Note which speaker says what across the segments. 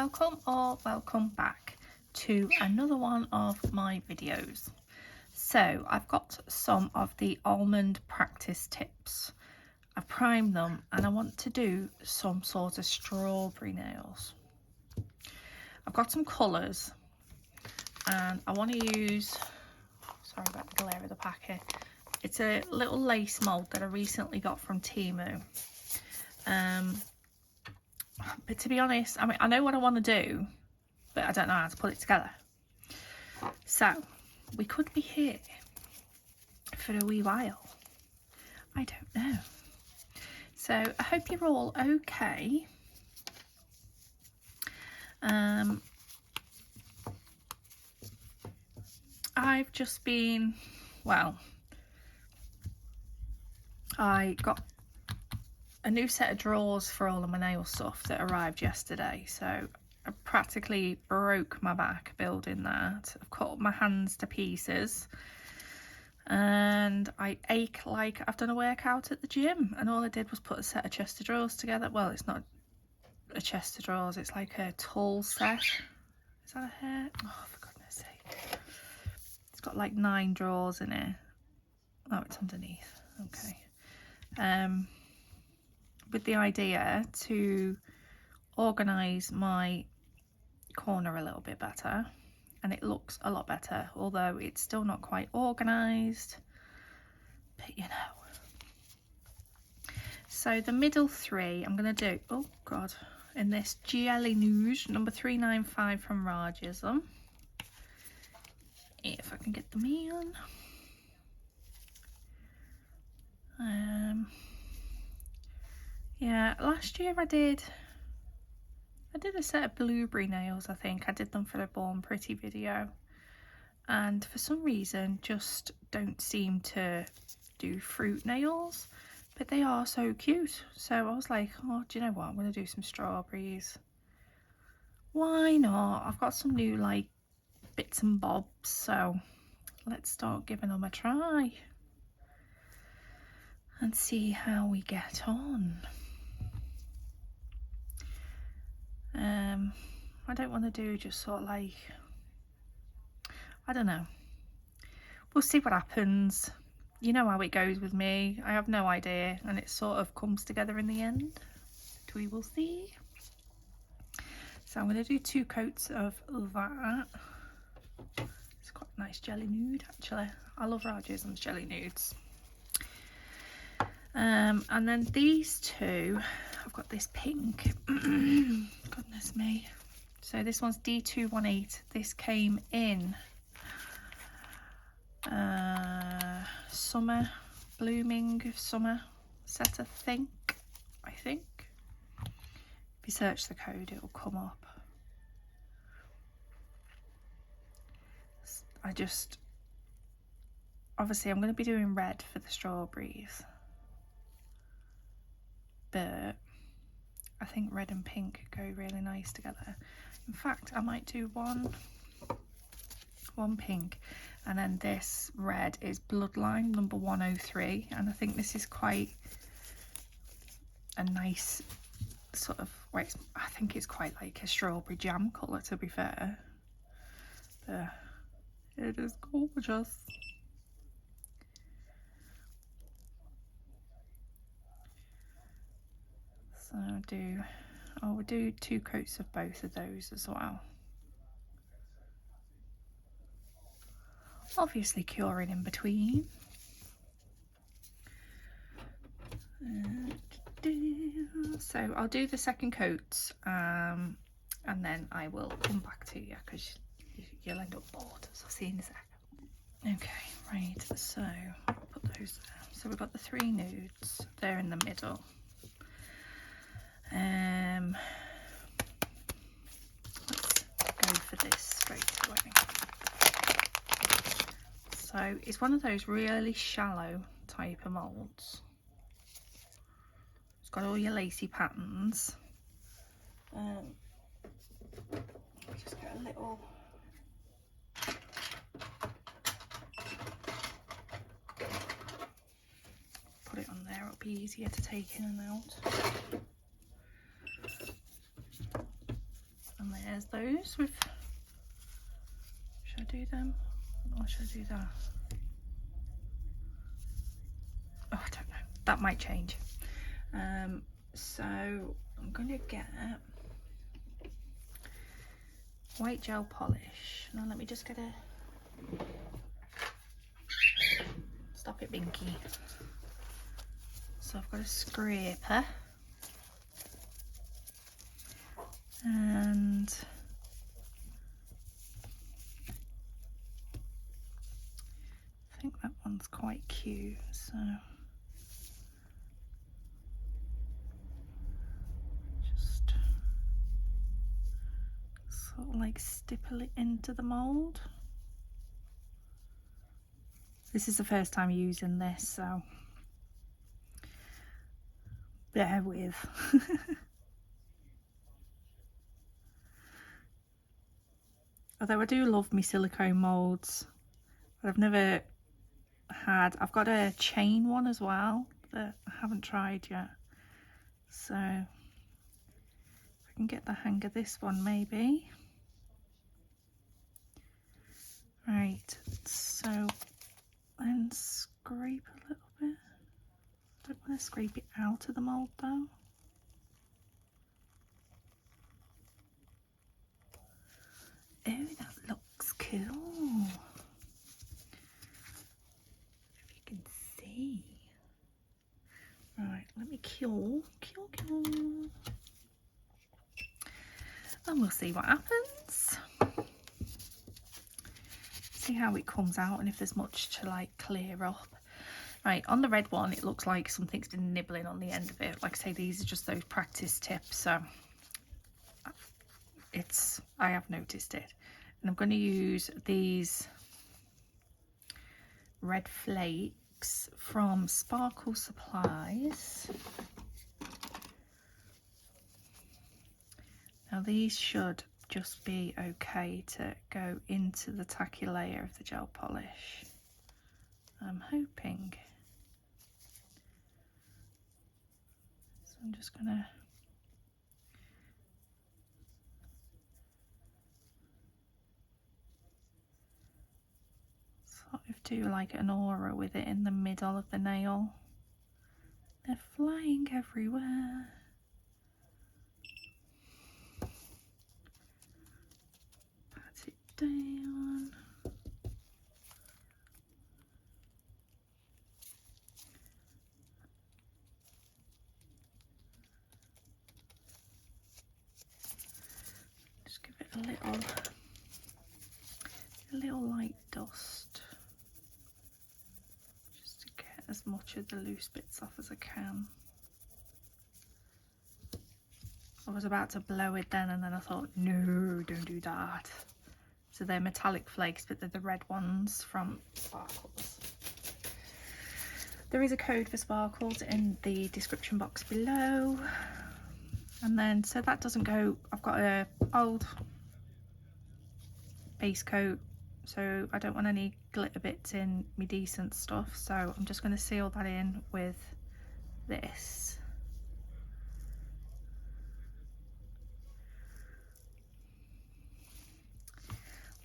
Speaker 1: welcome or welcome back to another one of my videos. So I've got some of the almond practice tips. I've primed them and I want to do some sort of strawberry nails. I've got some colours and I want to use, sorry about the glare of the packet, it's a little lace mould that I recently got from Temu. But to be honest, I mean, I know what I want to do, but I don't know how to put it together. So we could be here for a wee while. I don't know. So I hope you're all okay. I've just been, well, I got a new set of drawers for all of my nail stuff that arrived yesterday, so I practically broke my back building that. I've cut my hands to pieces and I ache like I've done a workout at the gym, and all I did was put a set of chest of drawers together. Well, it's not a chest of drawers, it's like a tall set. Is that a hair? Oh, for goodness sake. It's got like 9 drawers in it. Oh, it's underneath. Okay. With the idea to organise my corner a little bit better, and it looks a lot better, although it's still not quite organised, but you know. So the middle 3 I'm going to do, oh god, in this Jelly Nude number 395 from Rarjsm. If I can get them in. Yeah, last year I did a set of blueberry nails. I think I did them for the Born Pretty video, and for some reason just don't seem to do fruit nails, but they are so cute. So I was like, oh, do you know what, I'm going to do some strawberries. Why not? I've got some new like bits and bobs, so let's start giving them a try and see how we get on. I don't want to do just sort of like, I don't know, we'll see what happens. You know how it goes with me, I have no idea, and it sort of comes together in the end, but we will see. So I'm going to do 2 coats of that. It's quite a nice jelly nude actually. I love Rarjsm's jelly nudes. And then these 2, I've got this pink. Goodness me. So this one's D218. This came in summer, blooming summer set, I think. If you search the code, it will come up. Obviously I'm going to be doing red for the strawberries, but I think red and pink go really nice together. In fact, I might do one pink, and then this red is Bloodline number 103, and I think this is quite a nice sort of, I think it's quite like a strawberry jam colour, to be fair, but it is gorgeous. So I will do 2 coats of both of those as well. Obviously curing in between. So I'll do the second coats, and then I will come back to you because you'll end up bored. So I'll see you in a sec. Okay, right, so I'll put those there. So we've got the 3 nudes, they're in the middle. Let's go for this straight away. So it's one of those really shallow type of moulds. It's got all your lacy patterns. Just get a little put it on there, it'll be easier to take in and out. And layers those with, should I do them or should I do that? Oh, I don't know, that might change. So I'm going to get white gel polish. Now let me just get a, stop it Binky. So I've got a scraper and I think that one's quite cute, so just sort of like stipple it into the mould. This is the first time using this, so bear with. Although I do love my silicone moulds, but I've never had, I've got a chain one as well that I haven't tried yet, so if I can get the hang of this one maybe. Right, so then scrape a little bit. I don't want to scrape it out of the mould though. Oh, that looks cool. If you can see. Right, let me cure. And we'll see what happens. See how it comes out and if there's much to like clear up. Right, on the red one, it looks like something's been nibbling on the end of it. Like I say, these are just those practice tips, so I have noticed it. And I'm going to use these red flakes from Sparkle Supplies. Now these should just be okay to go into the tacky layer of the gel polish, I'm hoping. So I'm just gonna sort of do like an aura with it in the middle of the nail. They're flying everywhere. Pat it down. Just give it a little light dust, just to get as much of the loose bits off as I can. I was about to blow it then, and then I thought, no, don't do that. So they're metallic flakes, but they're the red ones from Sparkles. There is a code for Sparkles in the description box below. And then, so that doesn't go, I've got a old base coat, so I don't want any glitter bits in my decent stuff, so I'm just going to seal that in with this.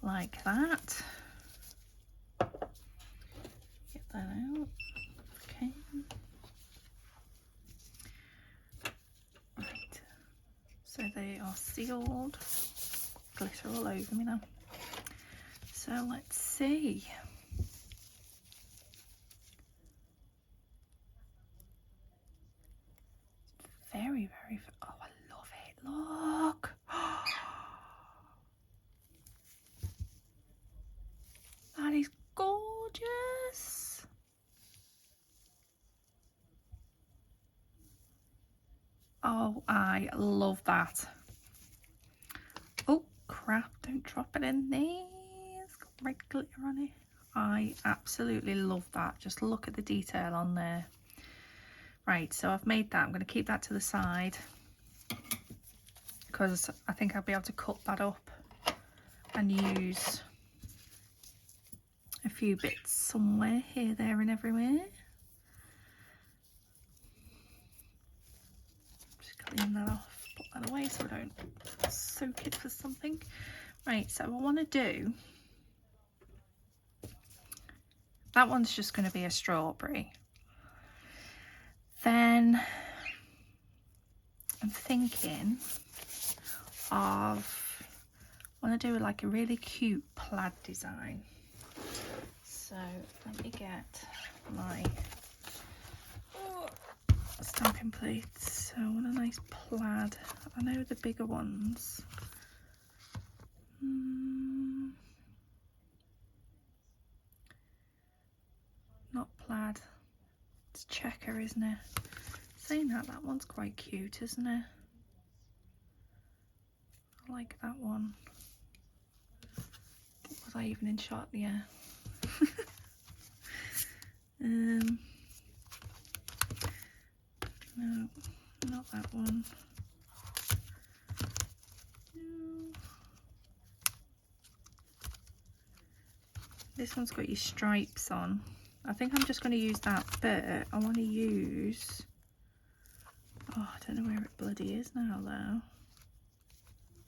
Speaker 1: Like that. Get that out. Okay. Right. So they are sealed. Glitter all over me now. So let's see. Very, very, oh, I love it. Look. That is gorgeous. Oh, I love that. Oh, crap, don't drop it in there. It's got red glitter on it. I absolutely love that. Just look at the detail on there. Right, so I've made that. I'm going to keep that to the side because I think I'll be able to cut that up and use a few bits somewhere, here, there and everywhere. Just clean that off, put out of the way so I don't soak it for something. Right, so I want to do, that one's just going to be a strawberry. Then I'm thinking of, I want to do like a really cute plaid design. So let me get my stamping plates. So I want a nice plaid. I know the bigger ones. Not plaid. It's checker, isn't it? Saying that, that one's quite cute, isn't it? I like that one. Was I even in shot? Yeah. No, not that one. No. This one's got your stripes on. I think I'm just going to use that, but I want to use, oh, I don't know where it bloody is now though. I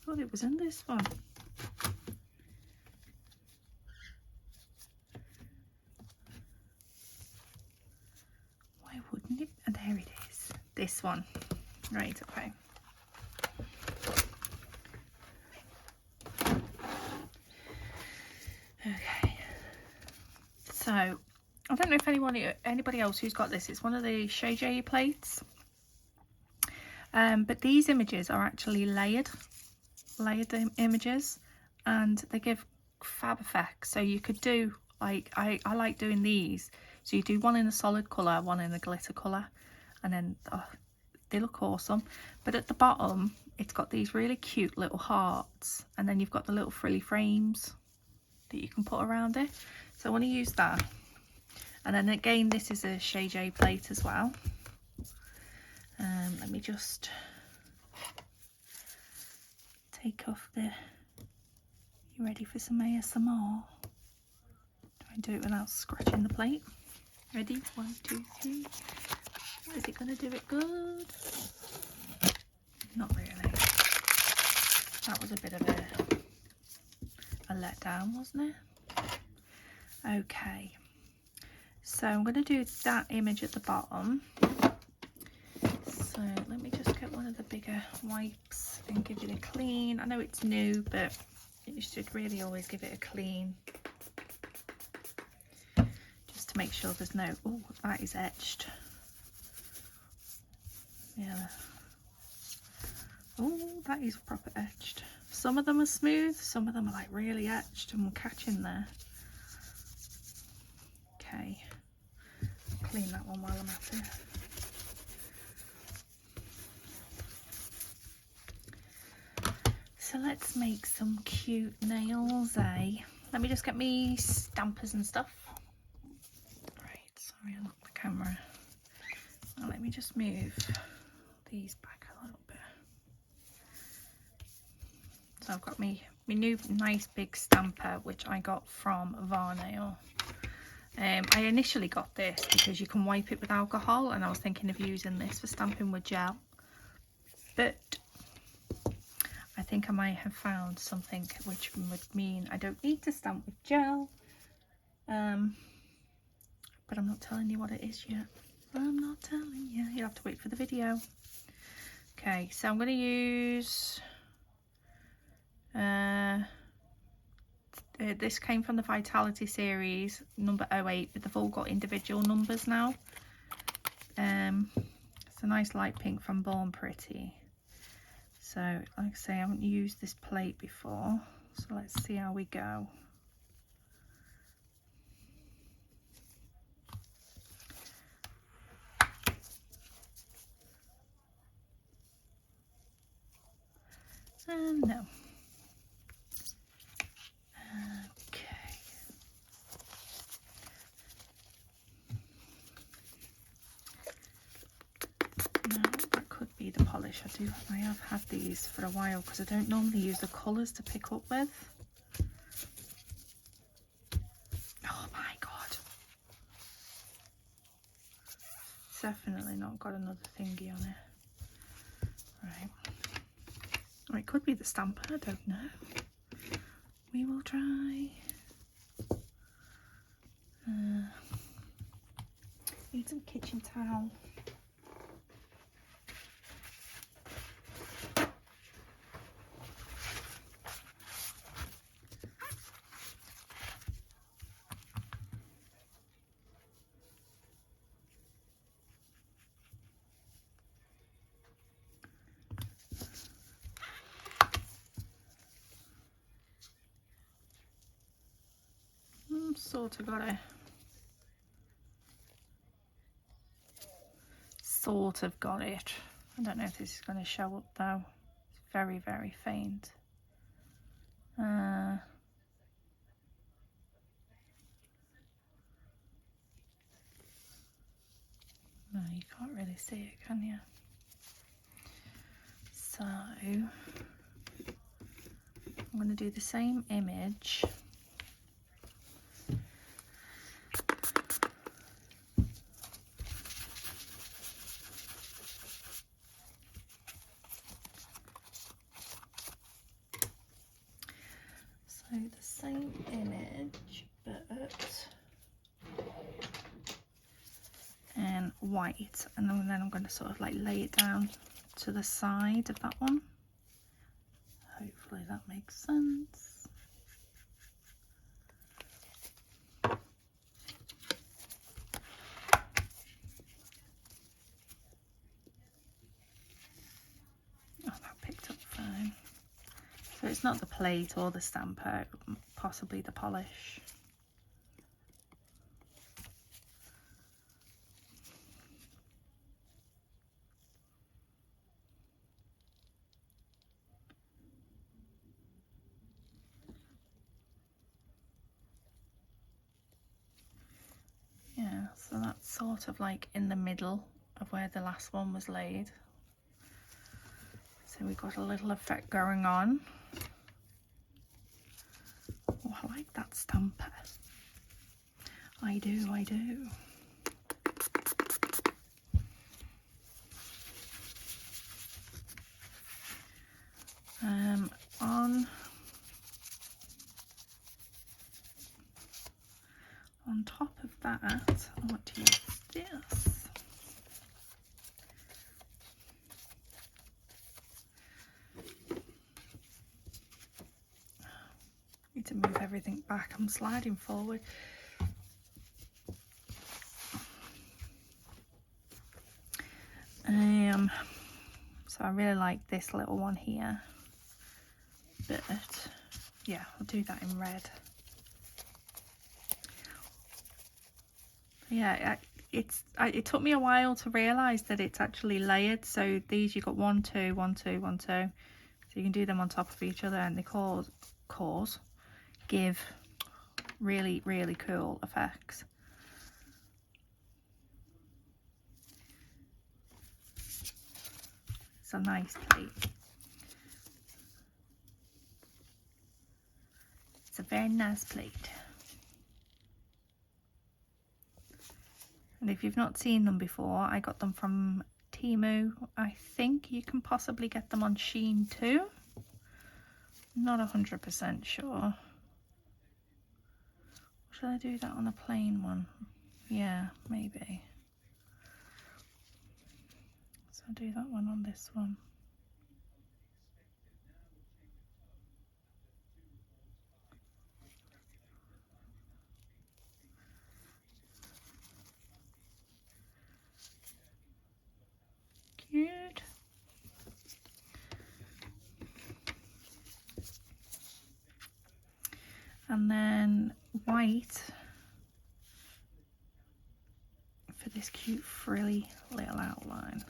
Speaker 1: thought it was in this one. Why wouldn't it? And there it is. This one. Right, okay. Okay. So, I don't know if anybody else who's got this. It's one of the Shea plates. But these images are actually layered images, and they give fab effects. So you could do, like, I like doing these. So you do one in a solid colour, one in a glitter colour, and then they look awesome. But at the bottom, it's got these really cute little hearts, and then you've got the little frilly frames that you can put around it. So I want to use that. And then again, this is a Shea plate as well. Let me just take off the, you ready for some ASMR? Try and do it without scratching the plate. Ready? 1, 2, 3. Is it going to do it good? Not really. That was a bit of a letdown, wasn't it? Okay. So I'm going to do that image at the bottom. So let me just get one of the bigger wipes and give it a clean. I know it's new, but you should really always give it a clean. Just to make sure there's no, oh, that is etched. Yeah. Oh, that is proper etched. Some of them are smooth, some of them are like really etched, and we'll catch in there. Okay. Clean that one while I'm at it. So let's make some cute nails, eh? Let me just get me stampers and stuff. Right, sorry I knocked the camera. Now let me just move these back a little bit. So I've got my new nice big stamper, which I got from Varnail. I initially got this because you can wipe it with alcohol, and I was thinking of using this for stamping with gel. But I think I might have found something which would mean I don't need to stamp with gel. But I'm not telling you what it is yet. I'm not telling you. You'll have to wait for the video. Okay, so I'm going to use... this came from the Vitality series, number 08, but they've all got individual numbers now. It's a nice light pink from Born Pretty. So, like I say, I haven't used this plate before, so let's see how we go. No. Okay. No, that could be the polish. I have had these for a while because I don't normally use the colours to pick up with. Oh my god. It's definitely not got another thingy on it. Right. Or it could be the stamper, I don't know. We will try. Need some kitchen towel. Sort of got it. Sort of got it. I don't know if this is going to show up though. It's very, very faint. No, you can't really see it, can you? So I'm going to do the same image. So the same image, but in white, and then I'm going to sort of like lay it down to the side of that one. Hopefully that makes sense. Oh, that picked up fine. So it's not the plate or the stamper, possibly the polish. Yeah, so that's sort of like in the middle of where the last one was laid. So we've got a little effect going on. Oh, I like that stamper. I do, I do. On top of that, I want to use this. Need to move everything back. I'm sliding forward. So I really like this little one here, but yeah, I'll do that in red. Yeah, it took me a while to realise that it's actually layered. So these, you've got 1, 2, 1, 2, 1, 2. So you can do them on top of each other, and they give really, really cool effects. It's a nice plate. It's a very nice plate. And if you've not seen them before, I got them from Temu. I think you can possibly get them on Shein too. Not 100% sure. Should I do that on a plain one? Yeah, maybe. So I'll do that one on this one. Cute. And then white for this cute frilly little outline.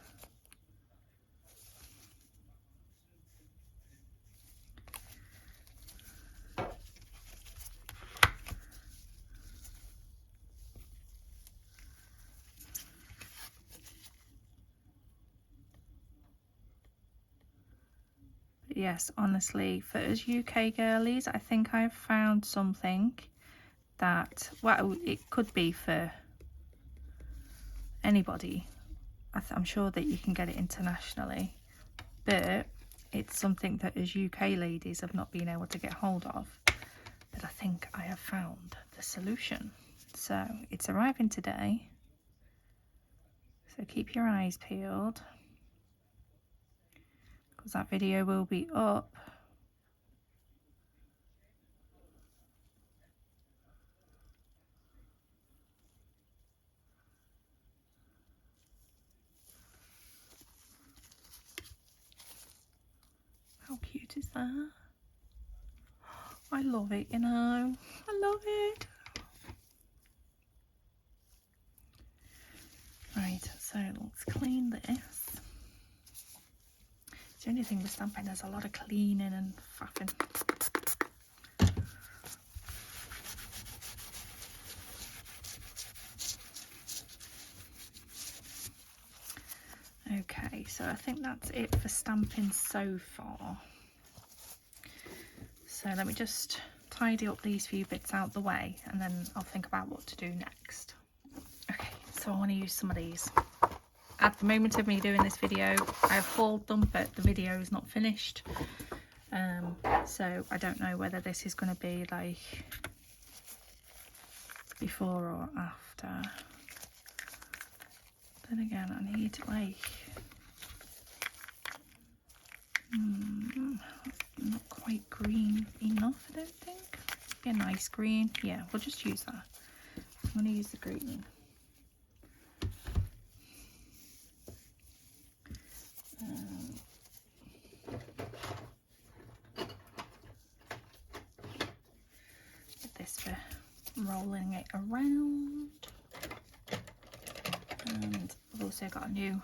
Speaker 1: Yes, honestly, for us UK girlies, I think I've found something that, well, it could be for anybody. I'm sure that you can get it internationally, but it's something that as UK ladies have not been able to get hold of, but I think I have found the solution. So it's arriving today, so keep your eyes peeled, because that video will be up. How cute is that? I love it, you know. I love it. Right, so let's clean this. The only thing with stamping, there's a lot of cleaning and faffing. Okay, so I think that's it for stamping so far. So let me just tidy up these few bits out the way, and then I'll think about what to do next. Okay, so I want to use some of these. At the moment of me doing this video, I've hauled them, but the video is not finished. So I don't know whether this is going to be like before or after. Then again, I need like not quite green enough, I don't think. Be a nice green. Yeah, we'll just use that. I'm going to use the green. Get this for rolling it around. And I've also got a new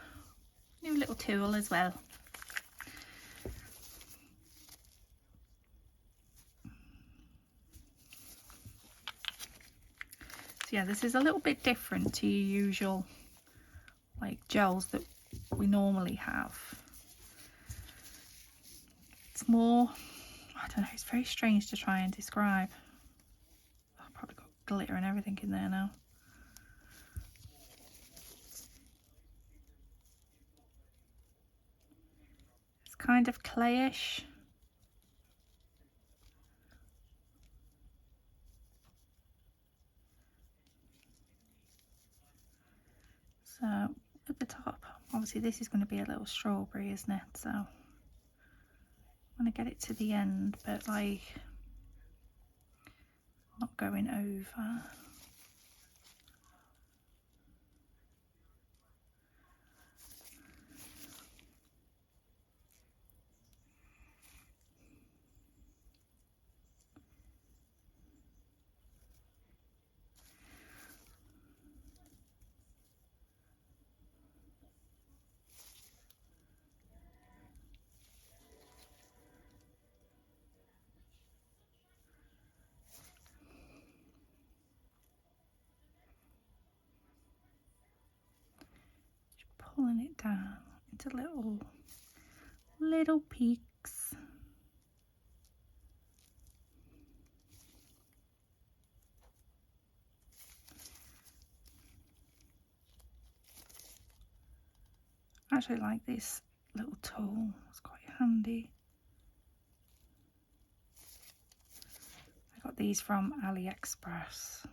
Speaker 1: little tool as well. So yeah, this is a little bit different to your usual like gels that we normally have. It's more, I don't know, it's very strange to try and describe. I've probably got glitter and everything in there now. It's kind of clayish. So at the top, obviously this is going to be a little strawberry, isn't it? So I'm going to get it to the end, but like not going over. Pulling it down into little peaks. I actually like this little tool, it's quite handy. I got these from AliExpress.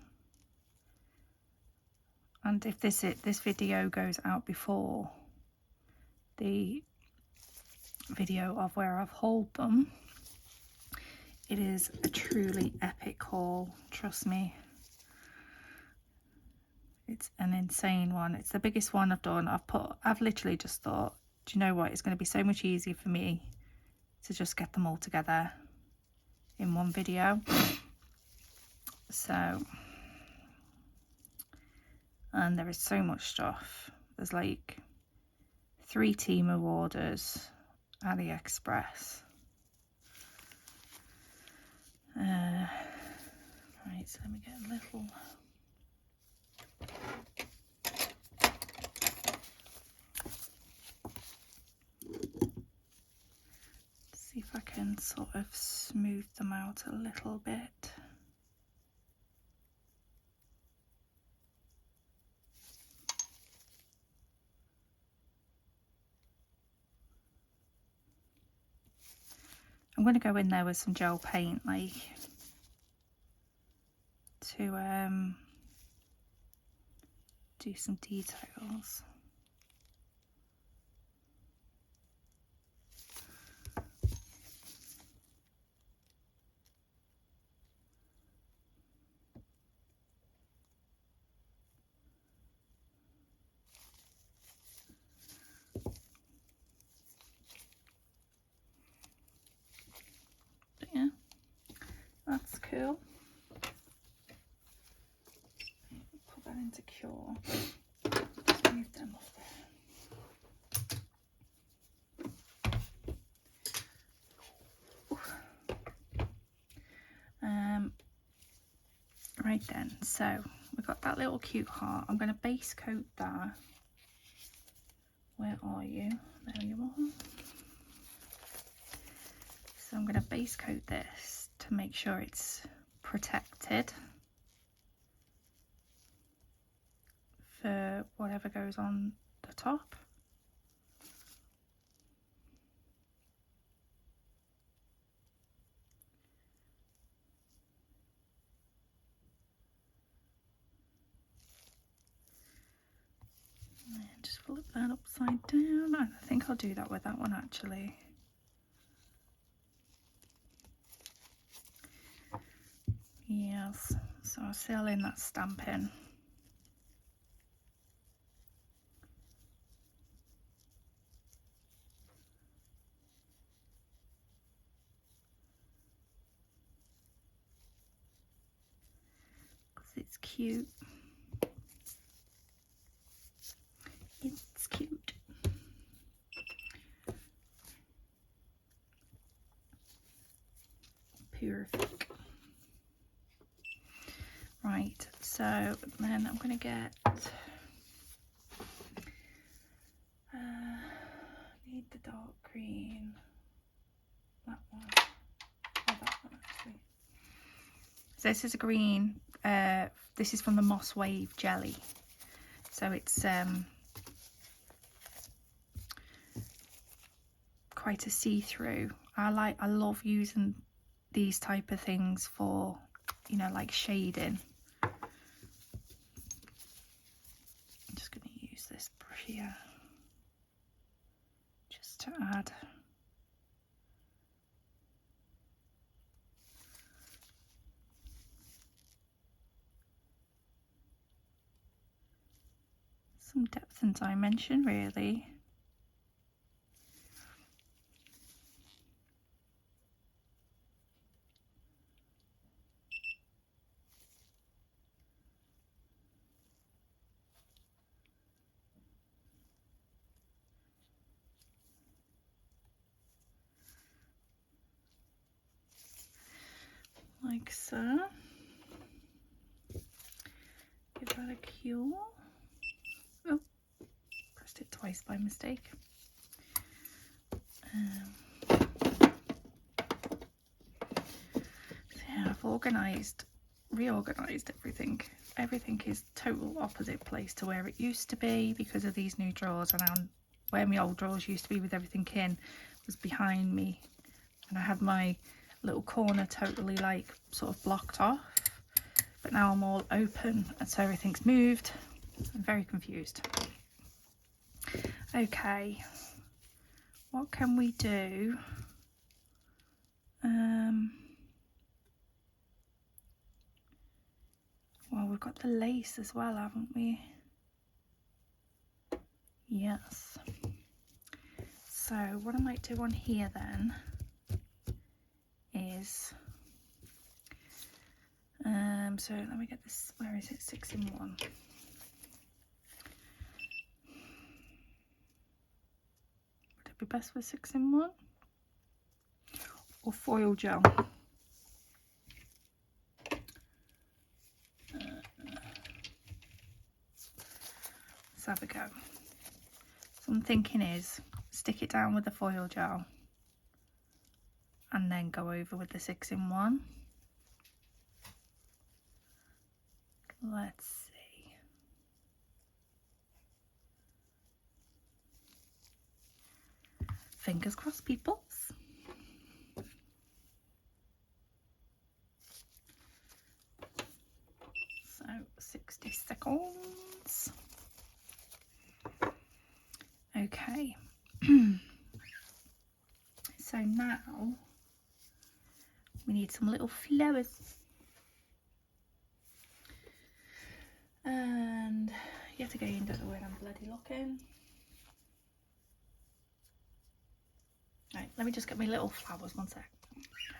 Speaker 1: And if this video goes out before the video of where I've hauled them, it is a truly epic haul, trust me. It's an insane one. It's the biggest one I've done. I've literally just thought, do you know what, it's going to be so much easier for me to just get them all together in one video. So, and there is so much stuff. There's like 3 Temu orders, AliExpress. Right, so let me get a little. See if I can sort of smooth them out a little bit. I'm going to go in there with some gel paint, like, to do some details. Yeah, that's cool. Put that into cure. Just move them off there. Right then, so we've got that little cute heart. I'm going to base coat that. Where are you? There you are. So I'm going to base coat this to make sure it's protected for whatever goes on the top. And just flip that upside down. I think I'll do that with that one actually. Yes, so I'll seal in that stamping. Because it's cute. It's cute. Perfect. Right, so then I'm going to get, need the dark green, that one, oh, that one actually. So this is a green, this is from the Moss Wave Jelly, so it's quite a see-through. I love using these type of things for, you know, like shading. I'm just going to use this brush here just to add some depth and dimension, really. Like so. Give that a cure. Oh, pressed it twice by mistake. So yeah, I've reorganised everything. Everything is total opposite place to where it used to be because of these new drawers, and where my old drawers used to be with everything in was behind me, and I had my little corner totally like sort of blocked off, but now I'm all open and so everything's moved. I'm very confused. Okay, what can we do? Well, we've got the lace as well, haven't we? Yes. So what I might do on here then is, so let me get this, where is it, 6-in-1. Would it be best with 6-in-1 or foil gel? Let's have a go. So I'm thinking is stick it down with the foil gel and then go over with the 6-in-1. Let's see. Fingers crossed, peoples. Okay. So now we need some little flowers. And yet again, don't know where I'm bloody looking. Right, let me just get my little flowers, one sec.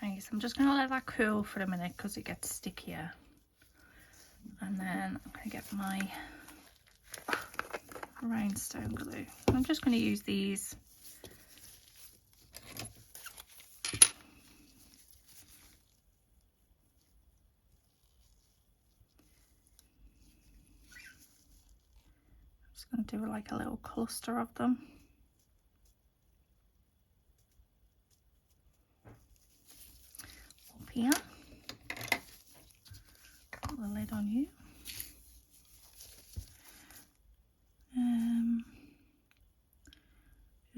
Speaker 1: Okay, so I'm just going to let that cool for a minute because it gets stickier. And then I'm going to get my rhinestone glue. I'm just going to use these. I'm just going to do like a little cluster of them. Up here. Put the lid on you.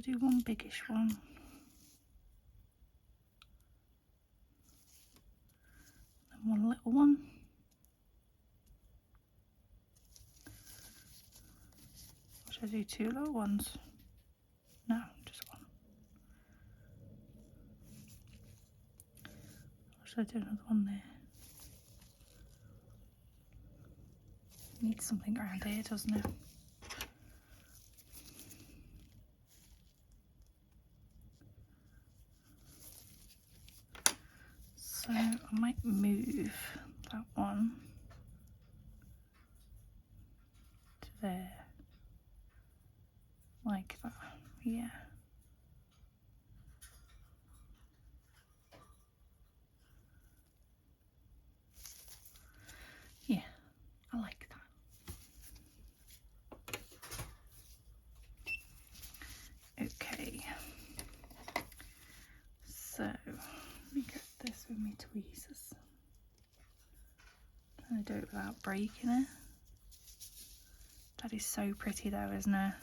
Speaker 1: I'll do one biggish one. And one little one. Should I do two little ones? No, just one. Or should I do another one there? Needs something around here, doesn't it? So I might move that one to there, like that, yeah. Yeah, I like that. Okay, so let me get this with my tweezers. Trying to do it without breaking it. That is so pretty though, isn't it?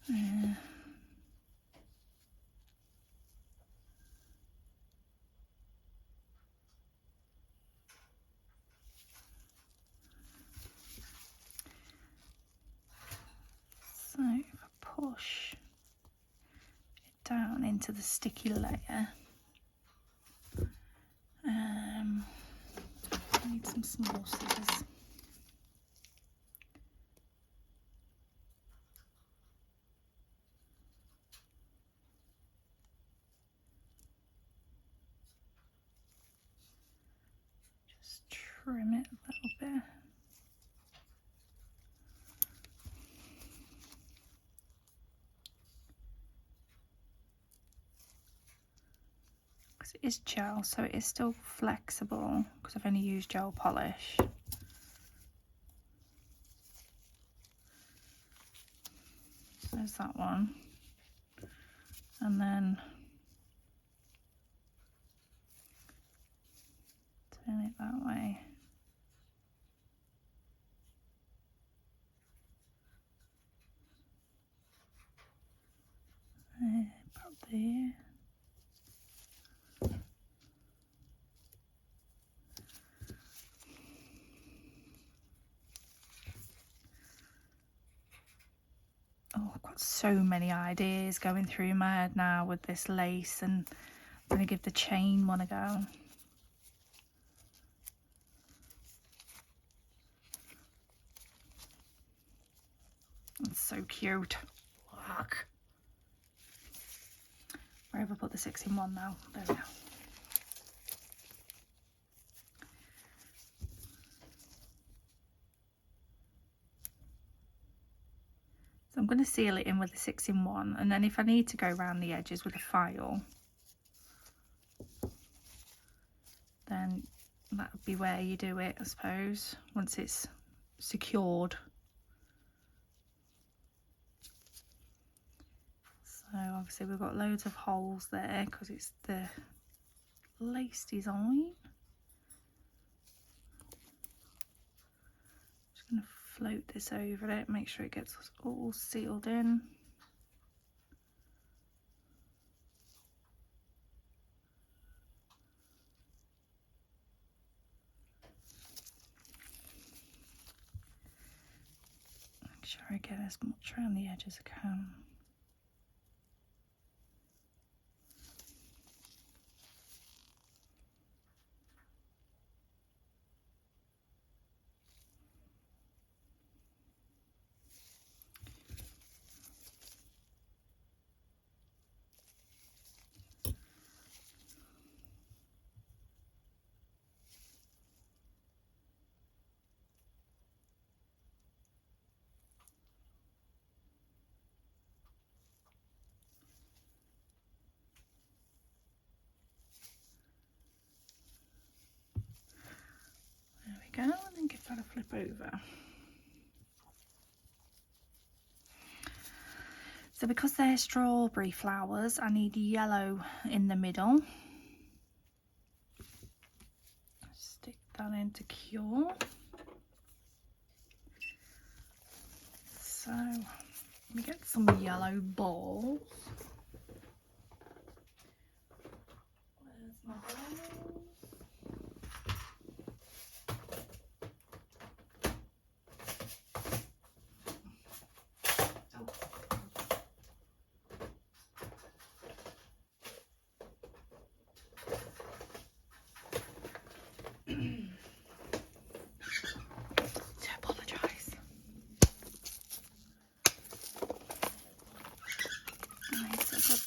Speaker 1: Yeah. So if I push it down into the sticky layer, I need some small scissors. Just trim it a little bit. Because it is gel, so it is still flexible because I've only used gel polish. So there's that one. And then turn it that way. About there. Oh, I've got so many ideas going through my head now with this lace, and I'm going to give the chain one a go. It's so cute. Look. Where have I put the 6-in-1 now? There we go. So I'm going to seal it in with the 6-in-1, and then if I need to go around the edges with a file, then that would be where you do it, I suppose, once it's secured. So obviously we've got loads of holes there because it's the lace design. Just going to float this over it, make sure it gets all sealed in. sure I get as much around the edge as I can. Go and then give that a flip over. So because they're strawberry flowers, I need yellow in the middle. Stick that into cure. So let me get some yellow balls. Where's my balls?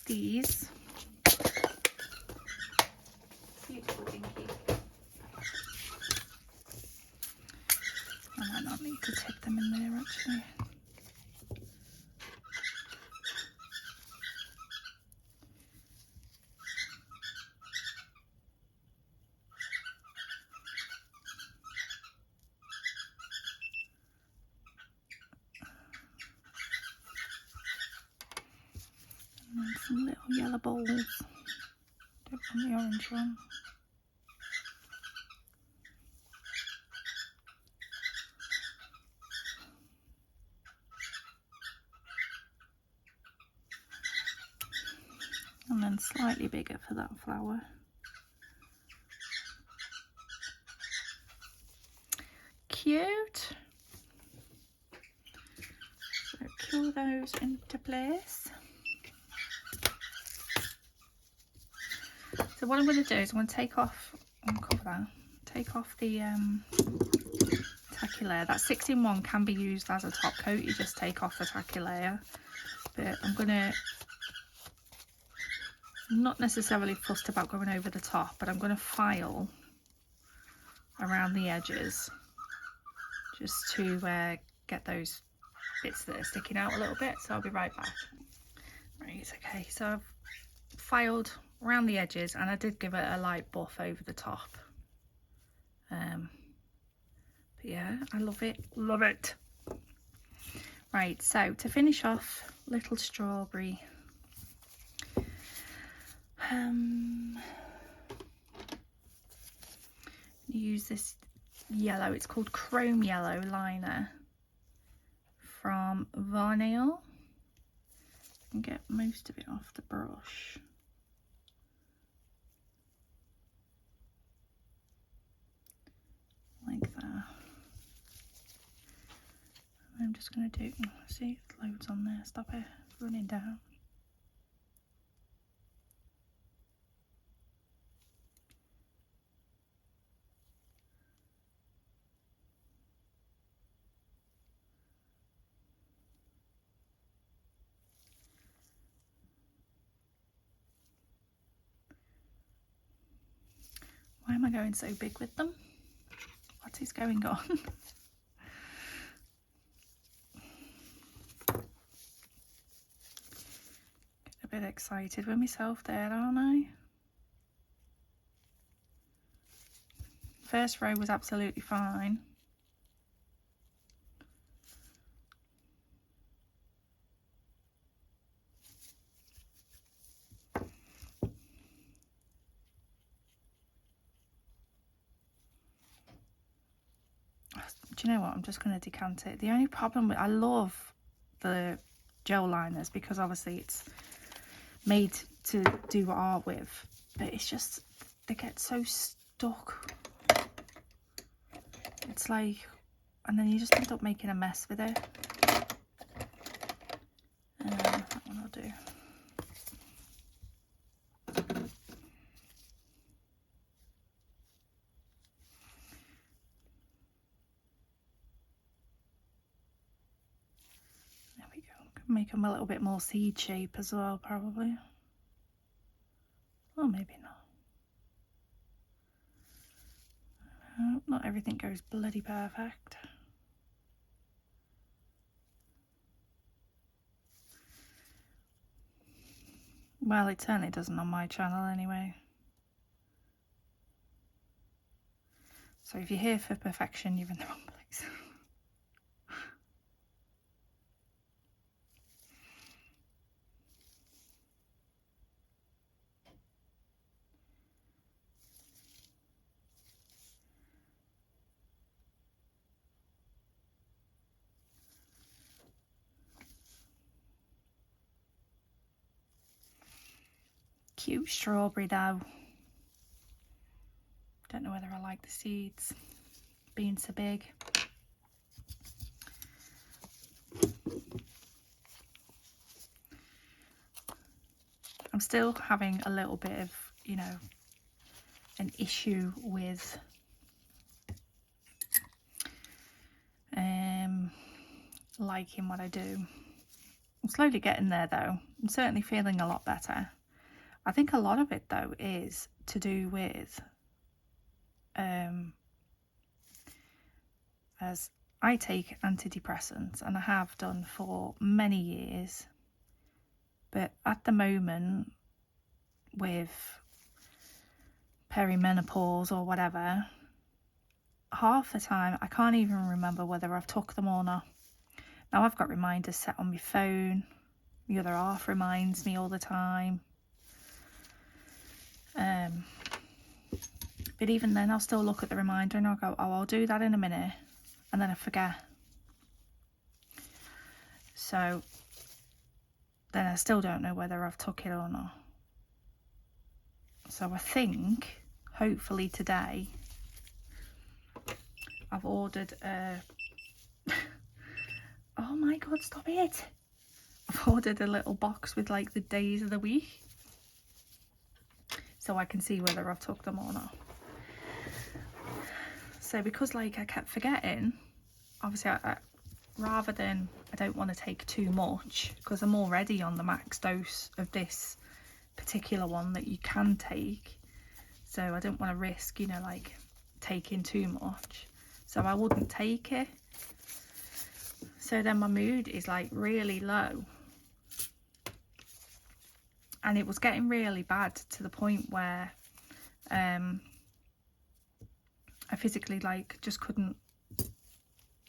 Speaker 1: These beautiful pinky. I might not need to tip them in there actually. And then some little yellow balls. Don't want the orange one. And then slightly bigger for that flower. Cute. So cure those into place. So what I'm going to do is I'm going to take off, uncover that, take off the tacky layer. That 6-in-1 can be used as a top coat, you just take off the tacky layer. But I'm not necessarily fussed about going over the top, but I'm going to file around the edges just to get those bits that are sticking out a little bit. So I'll be right back. Right, okay, so I've filed around the edges and I did give it a light buff over the top. But yeah, I love it, love it. Right, so to finish off, little strawberry. Use this yellow, it's called Chrome Yellow liner from Varnail. And get most of it off the brush. Like that. I'm just going to do, see, loads on there, stop it running down. Why am I going so big with them? What is going on? Get a bit excited with myself there, aren't I? First row was absolutely fine. Do you know what? I'm just going to decant it. The only problem with, I love the gel liners because obviously it's made to do art with, but it's just, they get so stuck. It's like, and then you just end up making a mess with it. Make them a little bit more seed shape as well, probably. Or maybe not. Not everything goes bloody perfect. Well, it certainly doesn't on my channel anyway. So if you're here for perfection, you're in the wrong place. Cute strawberry though. Don't know whether I like the seeds being so big. I'm still having a little bit of, you know, an issue with liking what I do. I'm slowly getting there though. I'm certainly feeling a lot better. I think a lot of it though is to do with as I take antidepressants, and I have done for many years, but at the moment with perimenopause or whatever, half the time I can't even remember whether I've took them or not. Now I've got reminders set on my phone, the other half reminds me all the time. But even then I'll still look at the reminder and I'll go, oh, I'll do that in a minute, and then I forget. So then I still don't know whether I've took it or not. So I think hopefully today I've ordered a oh my god, stop it. I've ordered a little box with like the days of the week, so I can see whether I've took them or not. So because like I kept forgetting, obviously I rather than, I don't want to take too much because I'm already on the max dose of this particular one that you can take, so I don't want to risk, you know, like taking too much, so I wouldn't take it. So then my mood is like really low, and it was getting really bad to the point where I physically like just couldn't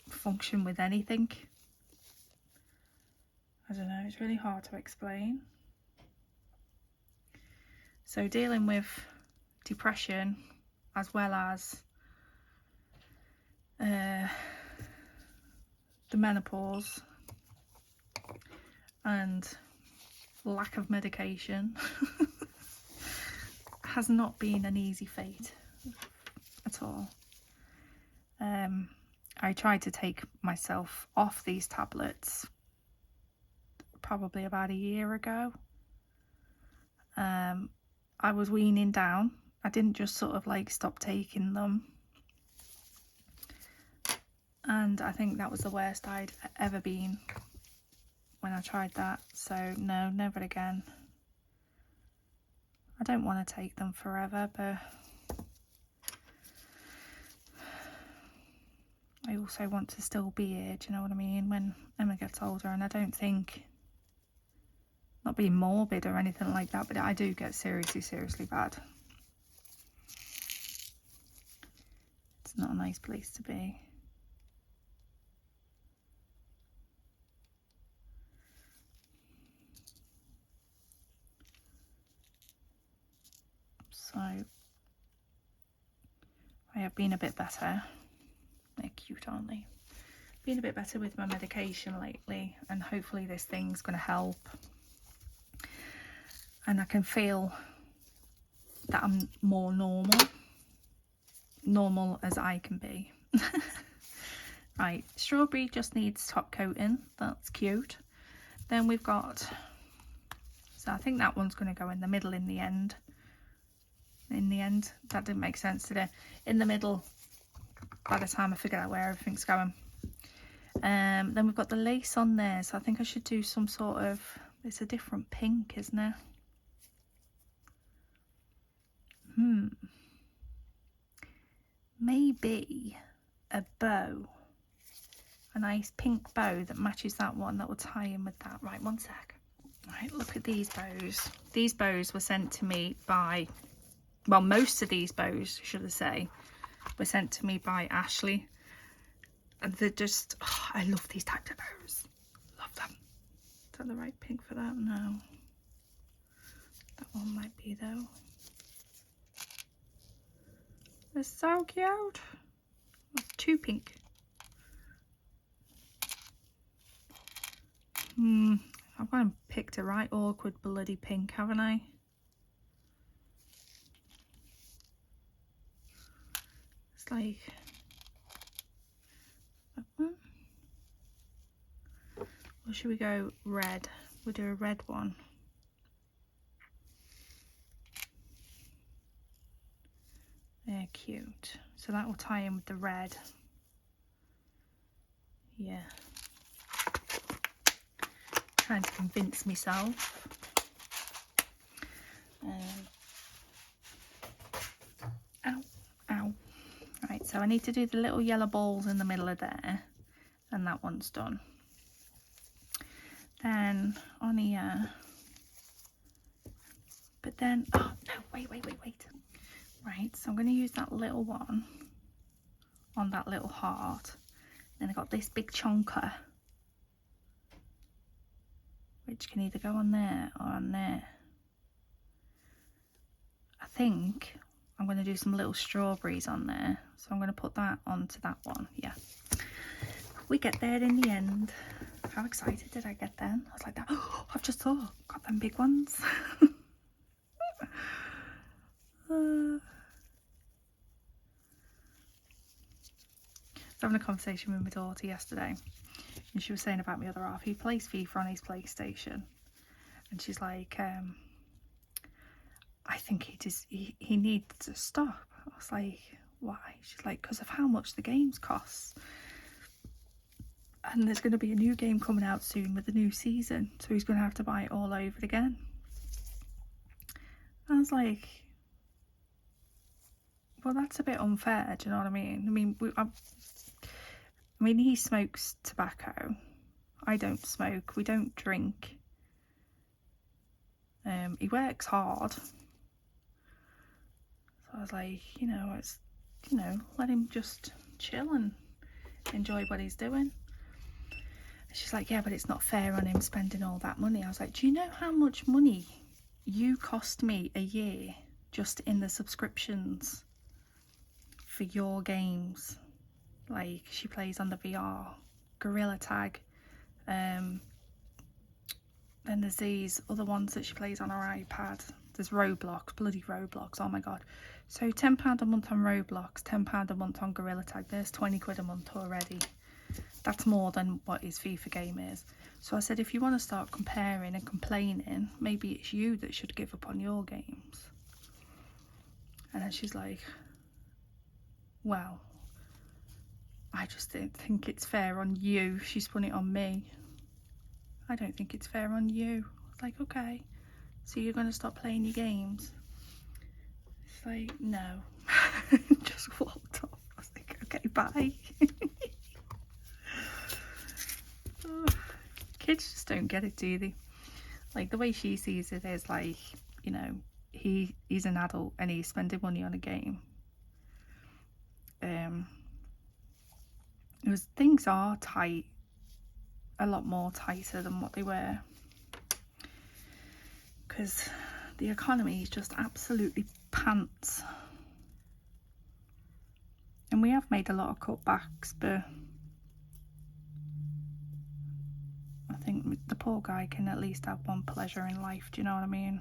Speaker 1: function with anything. I don't know, it's really hard to explain. So dealing with depression as well as the menopause and lack of medication has not been an easy fate at all. I tried to take myself off these tablets probably about a year ago. I was weaning down. I didn't just sort of like stop taking them, and I think that was the worst I'd ever been when I tried that. So no, never again. I don't want to take them forever, but I also want to still be here, do you know what I mean, when Emma gets older. And I don't think, not being morbid or anything like that, but I do get seriously bad. It's not a nice place to be. So I have been a bit better. They're cute, aren't they? Been a bit better with my medication lately, and hopefully this thing's going to help. And I can feel that I'm more normal as I can be. Right, strawberry just needs top coating. That's cute. Then we've got, so I think that one's going to go in the middle in the end. That didn't make sense today. In the middle, by the time I figure out where everything's going. Then we've got the lace on there, so I think I should do some sort of, it's a different pink, isn't it? Maybe a bow, a nice pink bow that matches that one, that will tie in with that. Right, one sec. Right, look at these bows. These bows were sent to me by, well, most of these bows, should I say, were sent to me by Ashley. And they're just, oh, I love these types of bows. Love them. Is that the right pink for that? No. That one might be though. They're so cute. Too pink. I've gone and picked a right awkward bloody pink, haven't I? It's like that one. Or should we go red? We'll do a red one. They're cute. So that will tie in with the red. Yeah. Trying to convince myself. Ow, ow. Right, so I need to do the little yellow balls in the middle of there, and that one's done. Then on here, but then, oh no, wait. Right, so I'm going to use that little one on that little heart. Then I got this big chonker, which can either go on there or on there. I think I'm going to do some little strawberries on there, so I'm going to put that onto that one. Yeah, we get there in the end. How excited did I get then? I was like, oh, I've just got them big ones. I was having a conversation with my daughter yesterday, and she was saying about my other half. He plays FIFA on his PlayStation, and she's like, I think he needs to stop. I was like, why? She's like, because of how much the games cost. And there's going to be a new game coming out soon with the new season, so he's going to have to buy it all over again. I was like, well, that's a bit unfair, do you know what I mean? I mean, he smokes tobacco. I don't smoke. We don't drink. He works hard. So I was like, it's, let him just chill and enjoy what he's doing. And she's like, yeah, but it's not fair on him spending all that money. I was like, do you know how much money you cost me a year just in the subscriptions for your games? Like, she plays on the VR, Gorilla Tag, then there's these other ones that she plays on her iPad. There's Roblox, bloody Roblox, oh my god. So £10 a month on Roblox, £10 a month on Gorilla Tag, there's 20 quid a month already. That's more than what his FIFA game is. So I said, if you want to start comparing and complaining, maybe it's you that should give up on your games. And then she's like, well, I just don't think it's fair on you. She spun it on me. I don't think it's fair on you. I was like, okay, so you're going to stop playing your games? She's like, no. Just walked off. I was like, okay, bye. Oh, kids just don't get it, do they? Like, the way she sees it is like, he's an adult and he's spending money on a game. Things are tight, a lot more tighter than what they were, because the economy is just absolutely pants. And we have made a lot of cutbacks, but I think the poor guy can at least have one pleasure in life, do you know what I mean?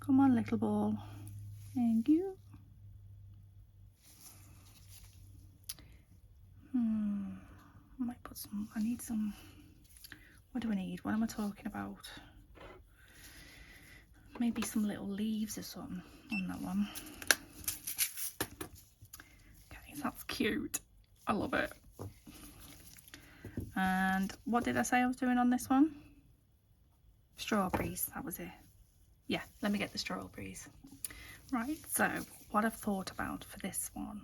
Speaker 1: Come on, little ball. Thank you. I might put some, I need some, what do I need? What am I talking about? maybe some little leaves or something on that one. Okay, that's cute. I love it. And what did I say I was doing on this one? Strawberries, that was it. Yeah, let me get the strawberries. Right, so what I've thought about for this one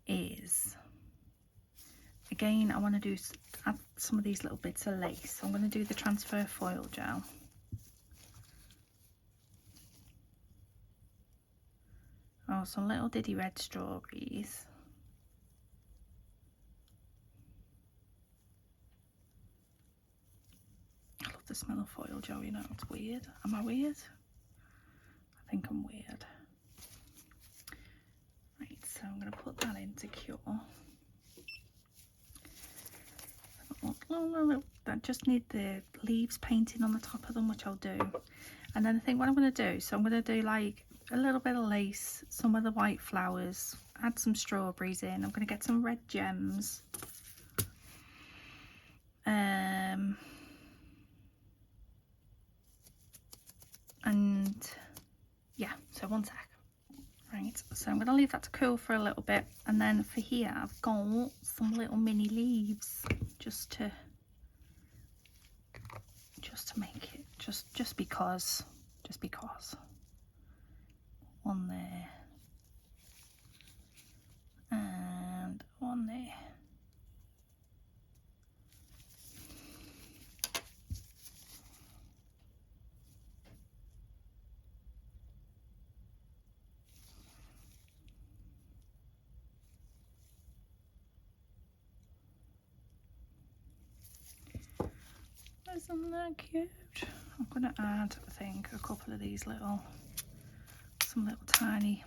Speaker 1: is, again, I want to add some of these little bits of lace. So I'm going to do the transfer foil gel. Oh, some little diddy red strawberries. I love the smell of foil gel, you know, it's weird. Am I weird? I think I'm weird. Right, so I'm going to put that in to cure. I just need the leaves painting on the top of them, which I'll do. And then I think what I'm going to do, so I'm going to do like a little bit of lace, some of the white flowers, add some strawberries in. I'm going to get some red gems. And yeah, so one sec. Right, so I'm going to leave that to cool for a little bit, and then for here I've got some little mini leaves just to make it just because one there and one there. Isn't that cute? I'm going to add, I think, a couple of these some little tiny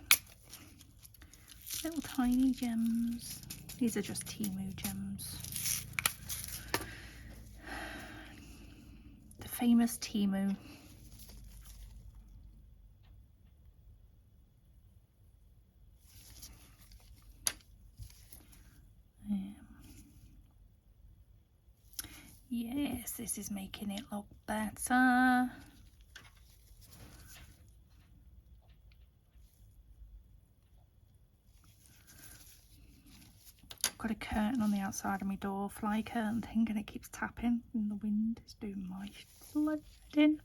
Speaker 1: gems. These are just Temu gems. The famous Temu. Yes, this is making it look better. I've got a curtain on the outside of my door, fly curtain thing, and it keeps tapping and the wind is doing my flooding.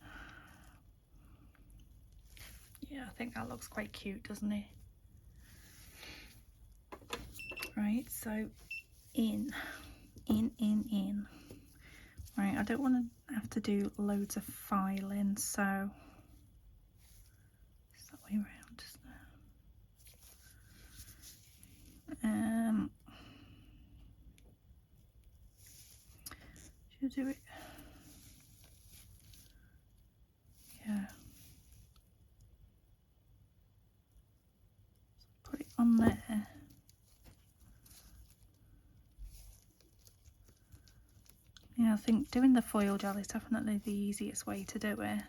Speaker 1: Yeah, I think that looks quite cute, doesn't it? Right, so in. Right, I don't want to have to do loads of filing, so it's that way around, isn't it? Should I do it? Yeah. So put it on there. Yeah, I think doing the foil gel is definitely the easiest way to do it.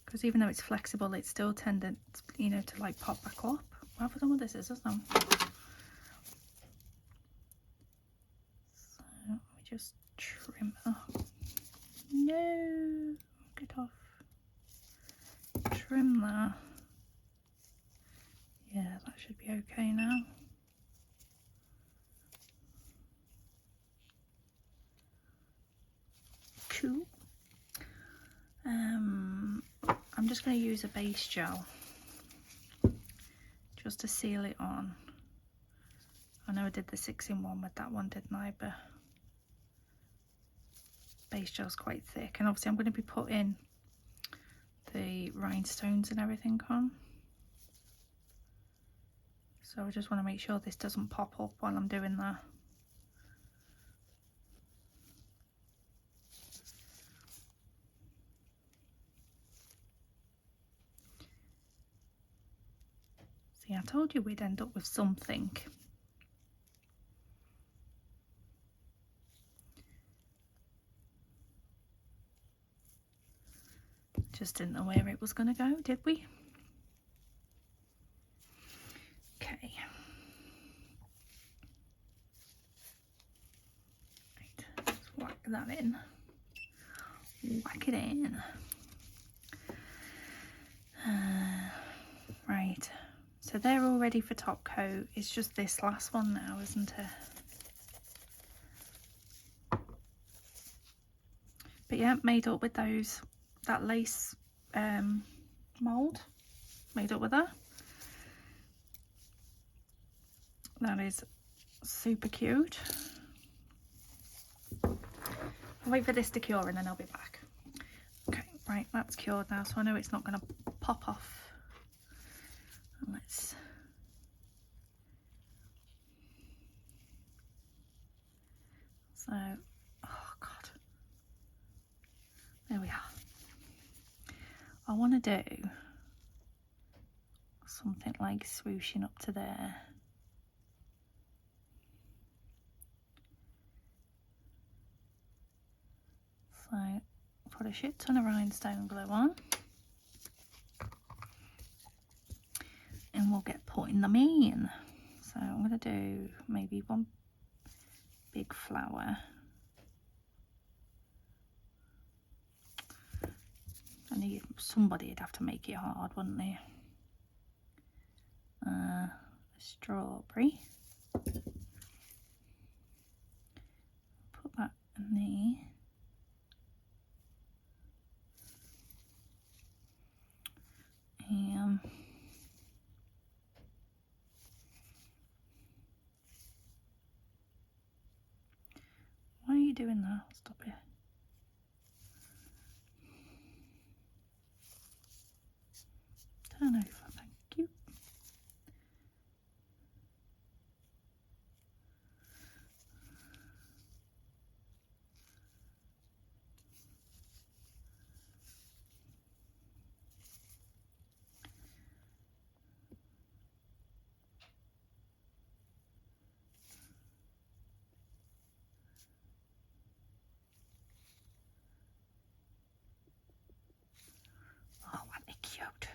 Speaker 1: Because even though it's flexible, it's still tended, you know, to like pop back up. What have I done with the scissors now? So let me just trim it off. No, get off. Trim that. Yeah, that should be okay now. Cool. I'm just going to use a base gel just to seal it on. I know I did the 6-in-1 with that one, didn't I? But base gel's quite thick, and obviously I'm going to be putting the rhinestones and everything on. So I just want to make sure this doesn't pop up while I'm doing that. See, I told you we'd end up with something. Just didn't know where it was going to go, did we? Okay. Right, let's whack that in. whack it in. Right, so they're all ready for top coat. It's just this last one now, isn't it? But yeah, made up with that lace mould. Made up with that. That is super cute. I'll wait for this to cure and then I'll be back. Okay, right, that's cured now, so I know it's not going to pop off. And let's oh god, there we are. I want to do something like swooshing up to there. So put a shit ton of rhinestone glue on and we'll get putting them in. So I'm going to do maybe one big flower. Somebody'd have to make it hard, wouldn't they? A strawberry. Put that in there. Why are you doing that? Stop it. Turn over, thank you. Oh, aren't they cute?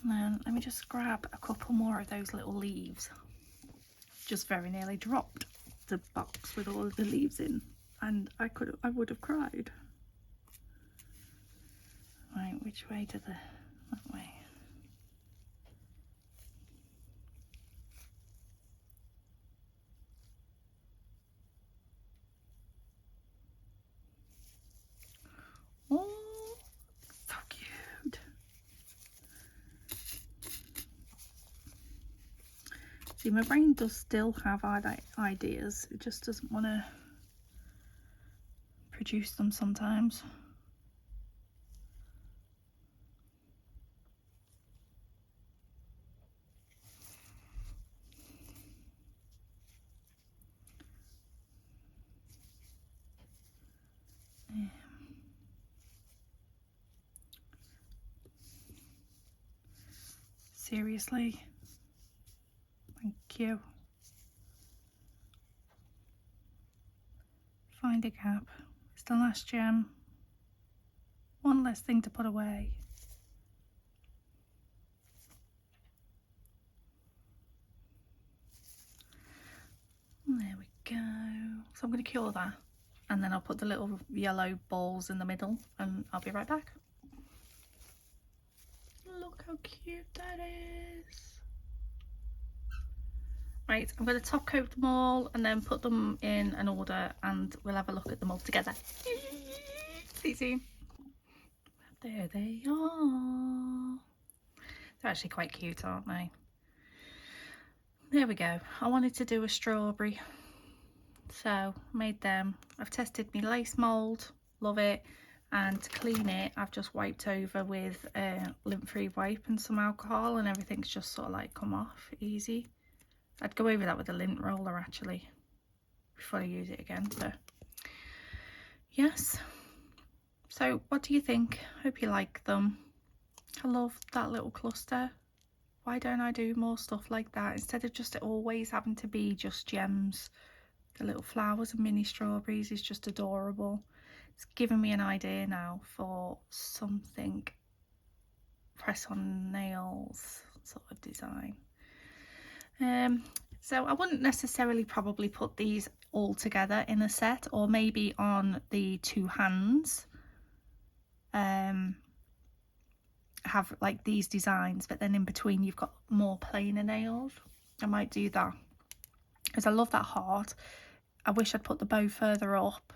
Speaker 1: And then let me just grab a couple more of those little leaves. Just very nearly dropped the box with all of the leaves in, and I would have cried. Right, which way to that way? Oh, so cute. See, my brain does still have ideas. It just doesn't want to produce them sometimes. Seriously, thank you. Find a gap. It's the last gem. One less thing to put away. There we go. So I'm going to cure that, and then I'll put the little yellow balls in the middle, and I'll be right back. Look how cute that is. Right, I'm going to top coat them all and then put them in an order, and we'll have a look at them all together. See. There they are. They're actually quite cute, aren't they? There we go. I wanted to do a strawberry, so made them. I've tested my lace mould, love it. And to clean it, I've just wiped over with a lint-free wipe and some alcohol, and everything's just sort of like come off easy. I'd go over that with a lint roller actually before I use it again, but yes. So what do you think? Hope you like them. I love that little cluster. Why don't I do more stuff like that instead of just always having to be just gems? The little flowers and mini strawberries is just adorable. It's given me an idea now for something press on nails sort of design. So I wouldn't necessarily probably put these all together in a set, or maybe on the two hands have like these designs, but then in between you've got more plainer nails. I might do that because I love that heart. I wish I'd put the bow further up.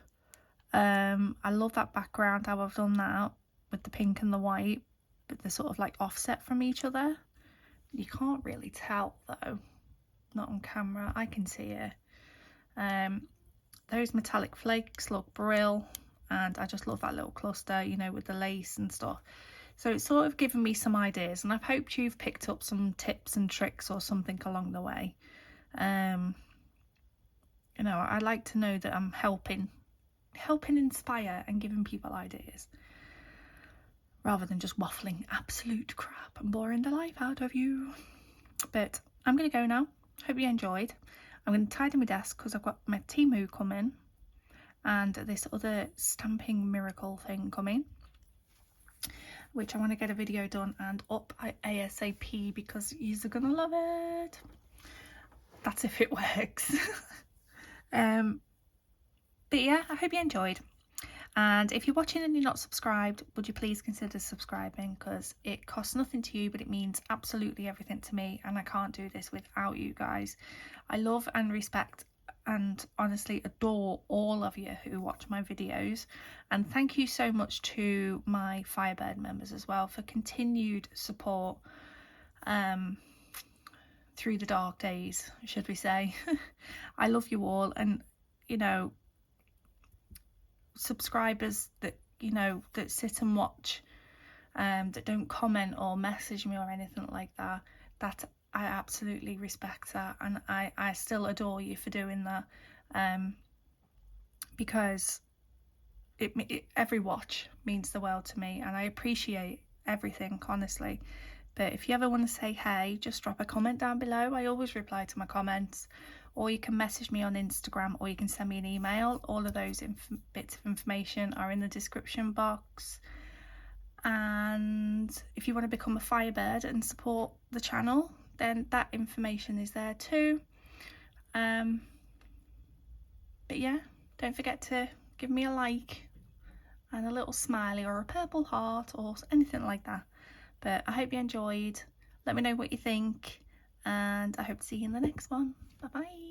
Speaker 1: I love that background, how I've done that with the pink and the white, but they're sort of like offset from each other. You can't really tell though, not on camera. I can see it. Those metallic flakes look brill, and I just love that little cluster, you know, with the lace and stuff. So it's sort of given me some ideas, and I've hoped you've picked up some tips and tricks or something along the way. You know, I like to know that I'm helping inspire and giving people ideas, rather than just waffling absolute crap and boring the life out of you. But I'm going to go now. Hope you enjoyed. I'm going to tidy my desk because I've got my Timu coming and this other stamping miracle thing coming, which I want to get a video done and up ASAP because you're going to love it. That's if it works. But yeah, I hope you enjoyed. And if you're watching and you're not subscribed, would you please consider subscribing, because it costs nothing to you, but it means absolutely everything to me, and I can't do this without you guys. I love and respect and honestly adore all of you who watch my videos, and thank you so much to my Firebird members as well for continued support through the dark days, should we say. I love you all, and you know, subscribers that, you know, that sit and watch, that don't comment or message me or anything like that, that I absolutely respect that, and I still adore you for doing that, because every watch means the world to me, and I appreciate everything, honestly. But if you ever want to say hey, just drop a comment down below. I always reply to my comments, or you can message me on Instagram, or you can send me an email. All of those bits of information are in the description box. And if you want to become a Firebird and support the channel, then that information is there too. But yeah, don't forget to give me a like and a little smiley or a purple heart or anything like that. But I hope you enjoyed. Let me know what you think, and I hope to see you in the next one. Bye bye.